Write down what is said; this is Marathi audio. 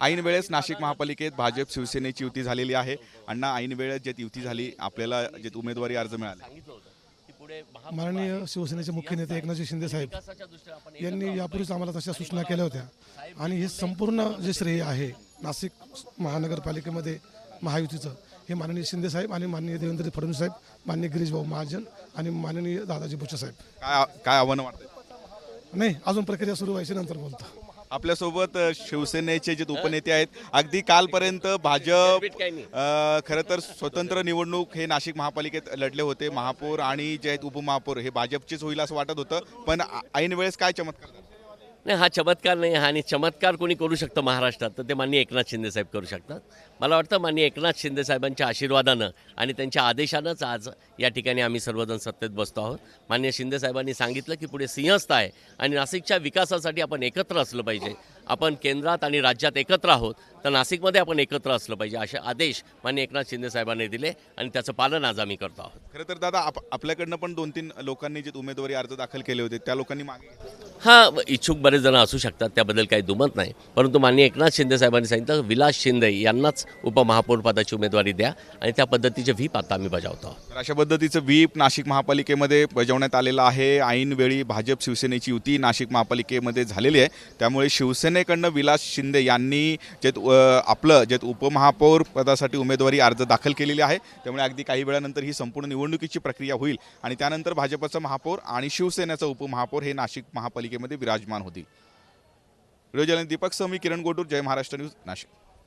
ऐन वेळेस नाशिक महापालिकेत भाजप शिवसेनेची युती झालेली आहे। अण्णा, ऐन वेळेस जे युती झाली, आपल्याला जे उमेदवारी अर्ज मिळाले, माननीय शिवसेनेचे मुख्य नेते एकनाथजी शिंदे साहेब यांनी यापूर्वीच आम्हाला तशा सूचना केल्या होत्या आणि हे संपूर्ण जे श्रेय आहे नाशिक महानगरपालिकेमध्ये महायुतीचं हे माननीय शिंदे साहेब आणि माननीय देवेंद्र फडणवीस साहेब, माननीय गिरीश भाऊ महाजन आणि माननीय दादाजी भुसे साहेब। काय आव्हानं वाटतं? नाही, अजून प्रक्रिया सुरू व्हायची, नंतर बोलतो। आपल्यासोबत शिवसेनेचे जे उपनेते आहेत, अगदी कालपर्यंत भाजप खरं तर स्वतंत्र निवडणूक हे नाशिक महापालिकेत लढले होते। महापौर आणि जे आहेत उपमहापौर हे भाजपचेच होईल असं वाटत होतं, पण ऐन वेळेस काय चमत्कार झाला? नाही, हा चमत्कार नाही, हा आणि चमत्कार कोणी करू शकतं महाराष्ट्रात तर ते माननीय एकनाथ शिंदेसाहेब करू शकतात। मला वाटतं माननीय एकनाथ शिंदेसाहेबांच्या आशीर्वादानं आणि त्यांच्या आदेशानंच आज या ठिकाणी आम्ही सर्वजण सत्तेत बसतो आहोत। माननीय शिंदेसाहेबांनी सांगितलं की पुढे सिंहस्थ आहे आणि नाशिकच्या विकासासाठी आपण एकत्र असलं पाहिजे। आपण केंद्रात आणि राज्यात एकत्र आहोत, तर नाशिकमध्ये आपण एकत्र असलं पाहिजे, असे आदेश माननीय एकनाथ शिंदेसाहेबांनी दिले आणि त्याचं पालन आज आम्ही करतो आहोत। खरं तर दादा, आपल्याकडनं पण 2-3 लोकांनी जे उमेदवारी अर्ज दाखल केले होते, त्या लोकांनी मागे घेतले। हां, इच्छुक बरेच जण असू शकतात, त्याबद्दल काही दुमत नाही, परंतु माननीय एकनाथ शिंदेसाहेबांनी सांगितलं विलास शिंदे यांनाच उपमहापौर पदाची उमेदवारी द्या आणि त्या पद्धतीचे व्हीप आता आम्ही बजावतो आहोत। तर अशा पद्धतीचं व्हीप नाशिक महापालिकेमध्ये बजावण्यात आलेलं आहे। ऐन वेळी भाजप शिवसेनेची युती नाशिक महापालिकेमध्ये झालेली आहे, त्यामुळे शिवसेनेकडनं विलास शिंदे यांनी जे आपलं जे उपमहापौर पदासाठी उमेदवारी अर्ज दाखल केलेली आहे, त्यामुळे अगदी काही वेळानंतर ही संपूर्ण निवडणुकीची प्रक्रिया होईल आणि त्यानंतर भाजपचा महापौर आणि शिवसेनेचा उपमहापौर हे नाशिक महापालिकेमध्ये विराजमान होतील। व्हिडिओ जर्नलिस्ट दीपक समी, किरण गोटूर, जय महाराष्ट्र न्यूज, नाशिक।